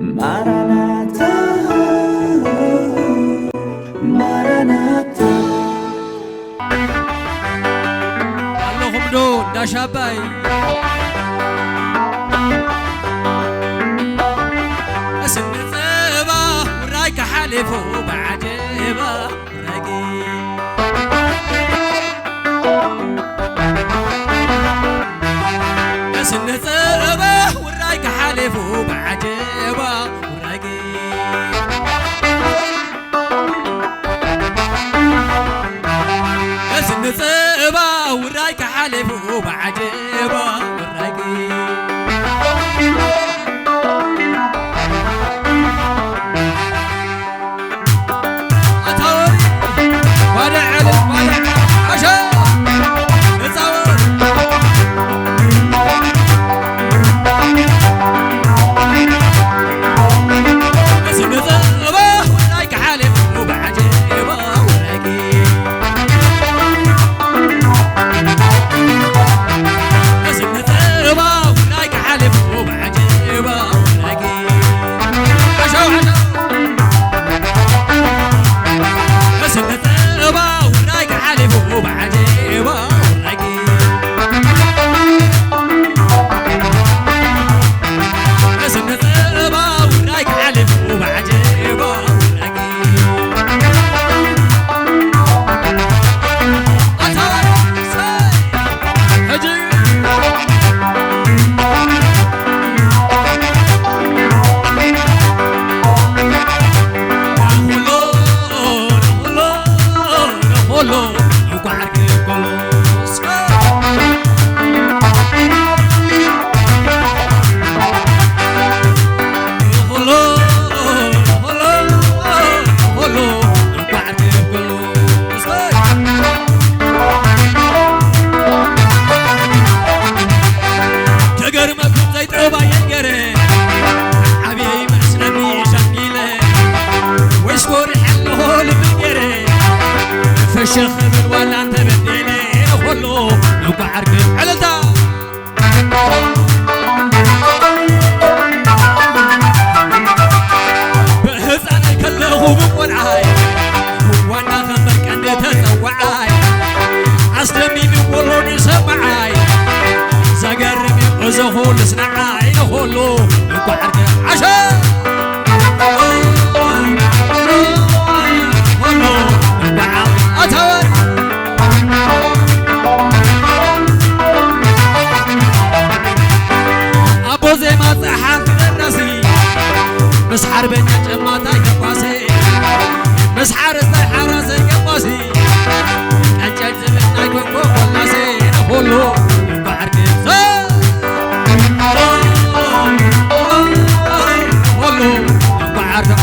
Maranatha, Maranatha. اللهم دون دا شاباي اسم الثبا ورايك حالفو بعجبه راقي اسم الثبا ورايك حالفو بعجبه راقي اسم الثبا ورايك حالفو بعجبه راقي الشيخ من ولا انت بديني كله لو بعرف علتا بهز انا كله بقرعاي وانا خمرك انت تسوعاي اسلمي بقولوني سمعاي زقرمي وزهول سنعاي كله لو بعرف عشان أبو زي ما صحان في الراسي مسحر بين جماعة يقاسي مسحر استحى راسي يقاسي أجل زمنا يكون كل ناسي نقوله بعرف نقوله بعرف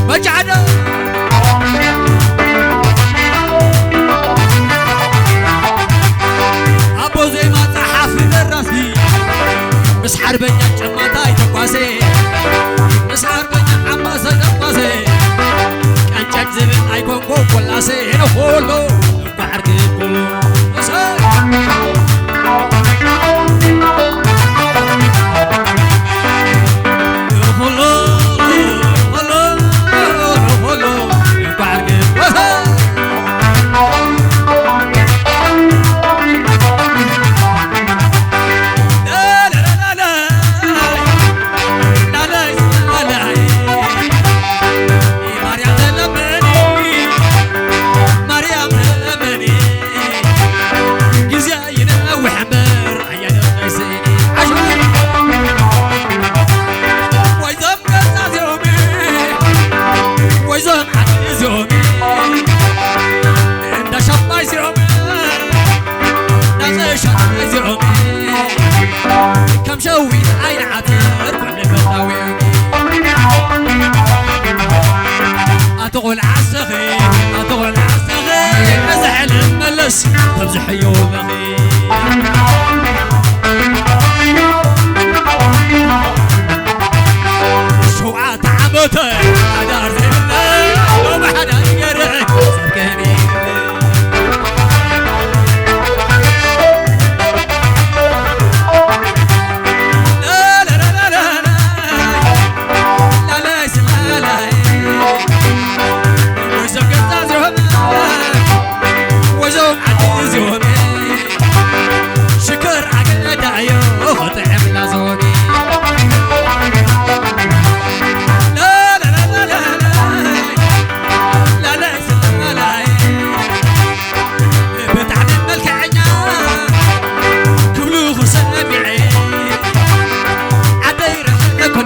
علتا أبو زي ما صحى في الراسي مسحر بين جماعة يتقاسي مسحر بين عماسة يتقاسي كان جد زبن أيكون كولاسي نقوله بعرف كله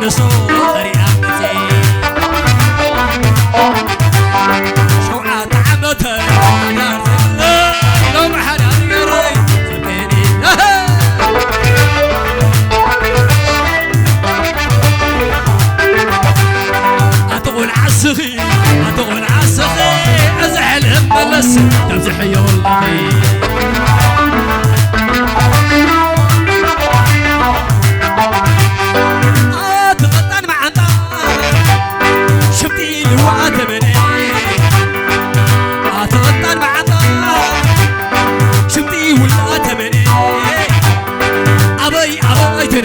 نسو طريقة متي شوعة عمتي لو ما حدا يري سميني أتقول عالسخي أتقول عالسخي أزعل ملس تمزحي والله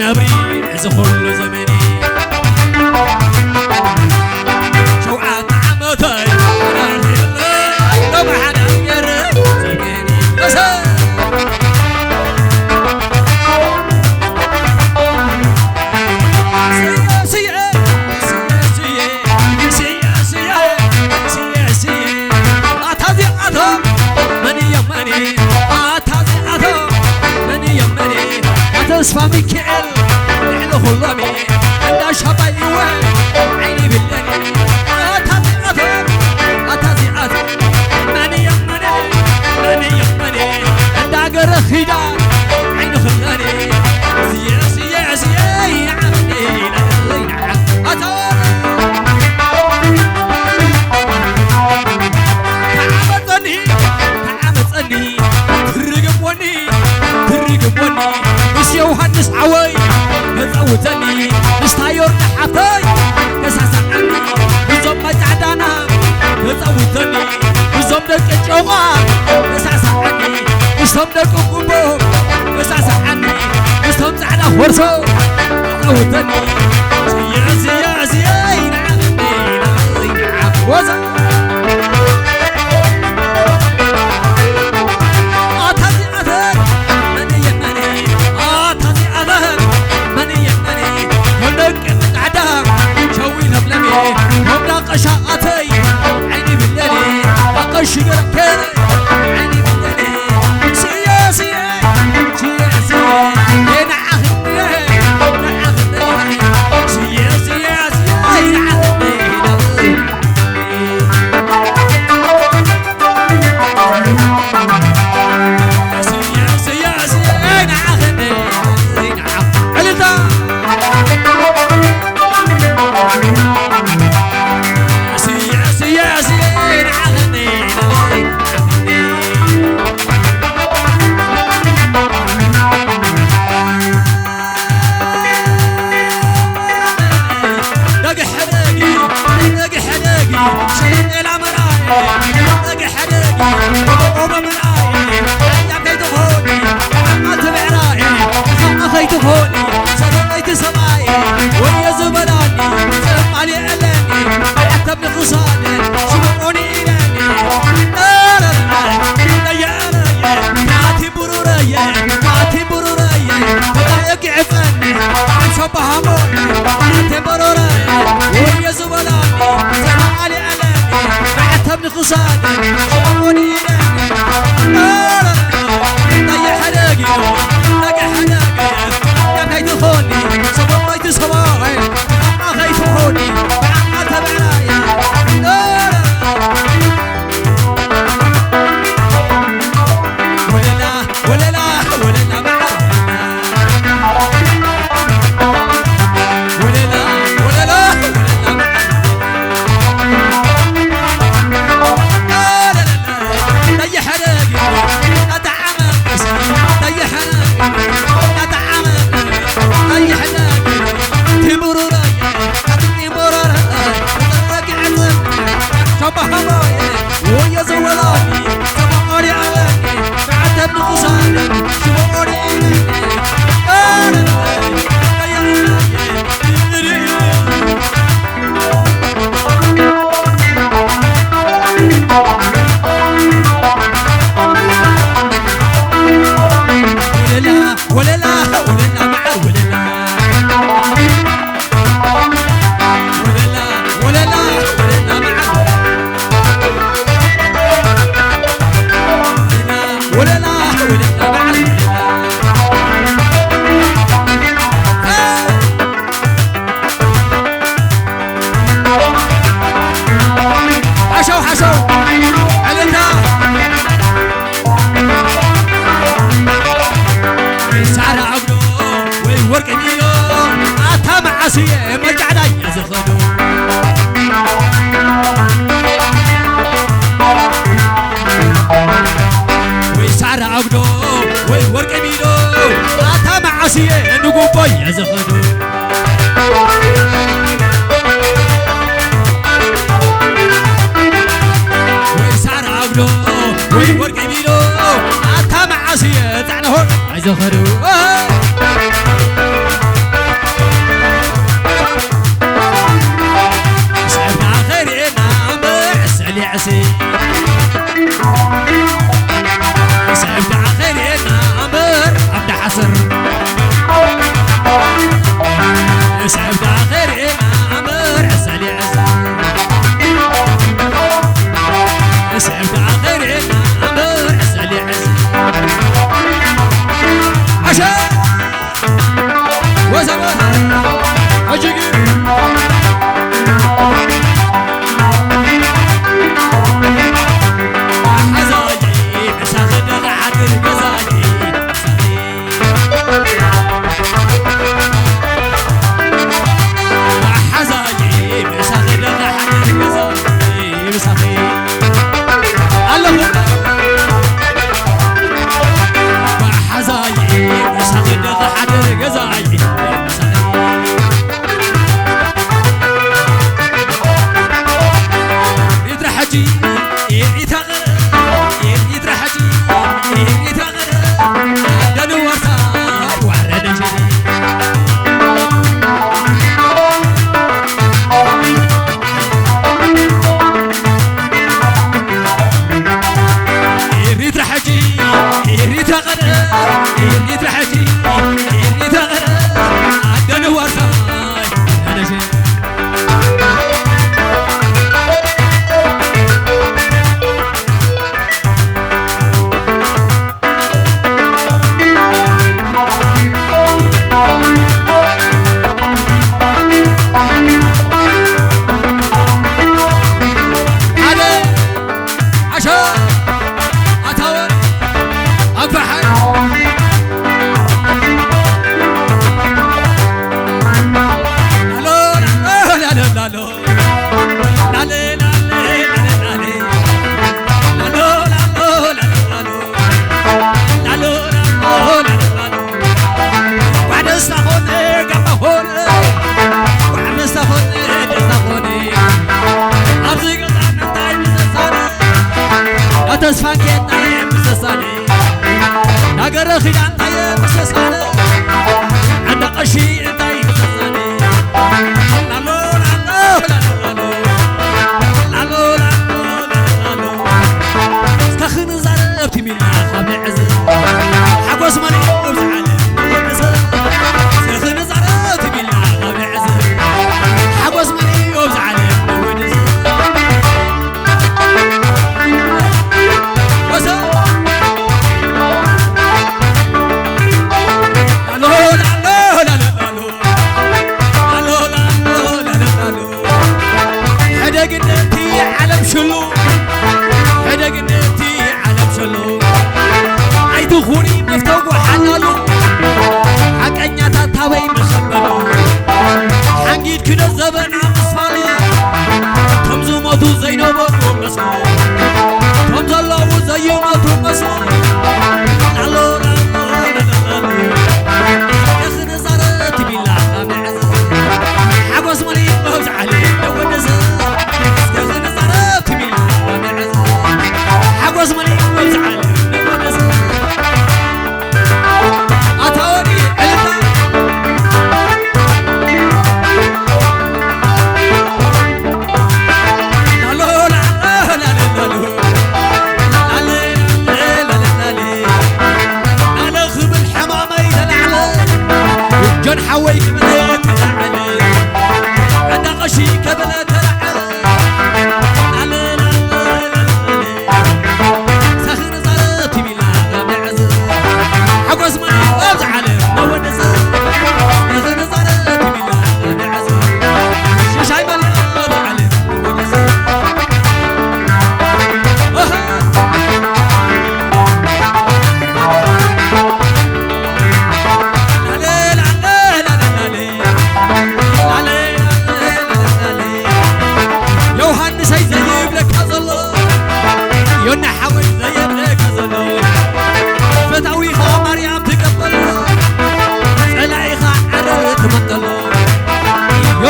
نبري عز كل زمني شوعة عمتي لو ما حدا يري سميني لسان تصفى ميكائيل نحن خلامي عند شباب يوان عيني بالليل أتازي ماني يمني عند عقر خيدان عين خلاني سيا نعمني نعم تعمتني ترقبوني يوحنس عوي نزوتني نستاير نحطي نساسعني نزوم مجعدانا نزوتني نزوم دك جوغا نساسعني نزوم دك قبوب نساسعني نزوم زعنا ورسو نزوتني سيا نعم وزن قشاقتي عيني بالليل بقش قركيني عيني بالليل سيا نعخني معسية مرجعنا يزخدو ويسار عبدو ويورق ميلو أتا معسية نقوبو يزخدو ويسار عبدو ويورق ميلو أتا معسية تعنهو يزخدو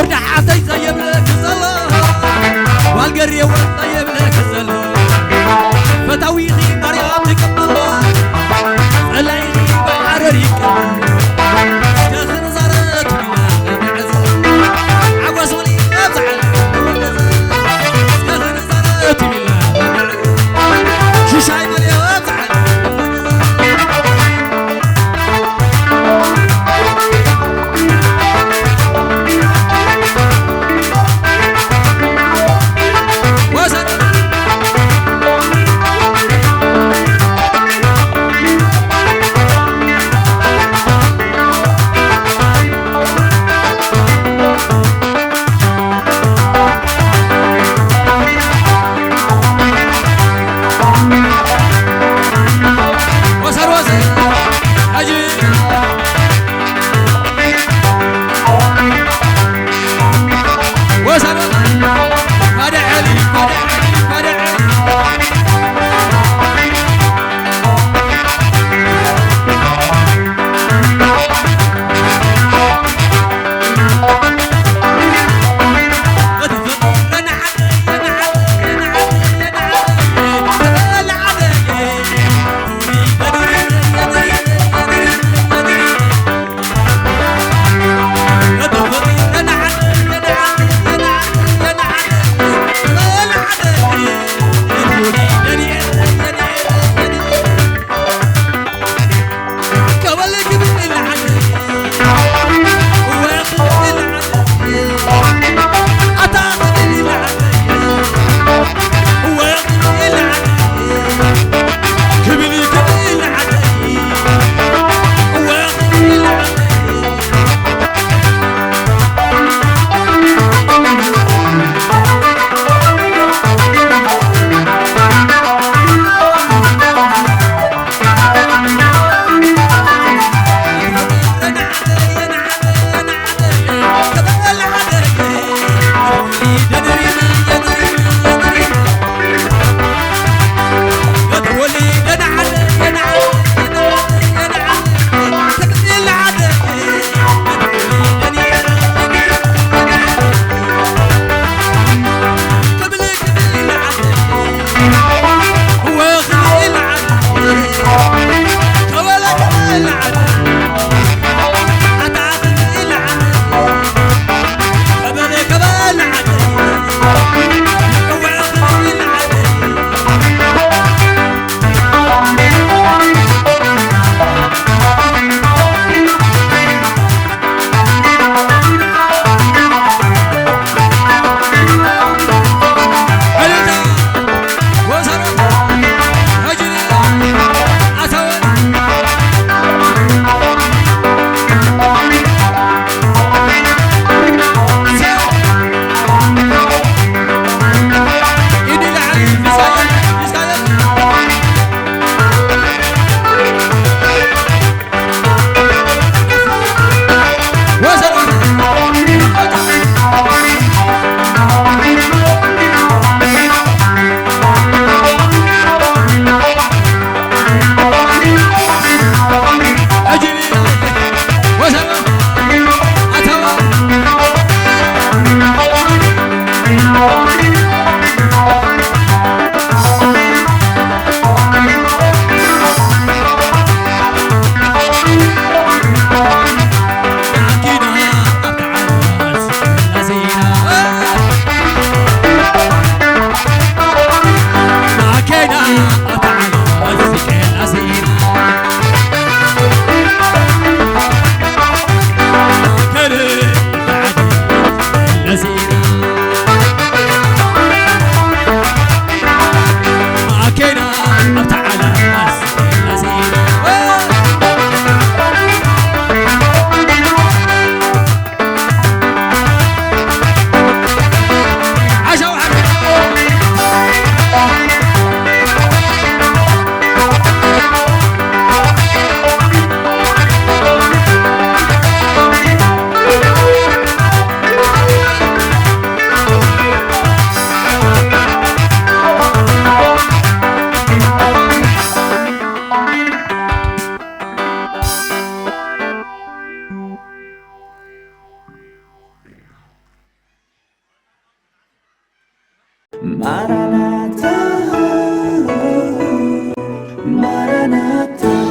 ورد حاتي زيب لك الزلا والقرية والطيب لك الزلا فتاويخي مرياتك الله عليني بعرريك كخن زارت بلا معزل عقوسوني أبزعل كخن زارت بلا شوشاي مليا أبزعل Maranatha, Maranatha.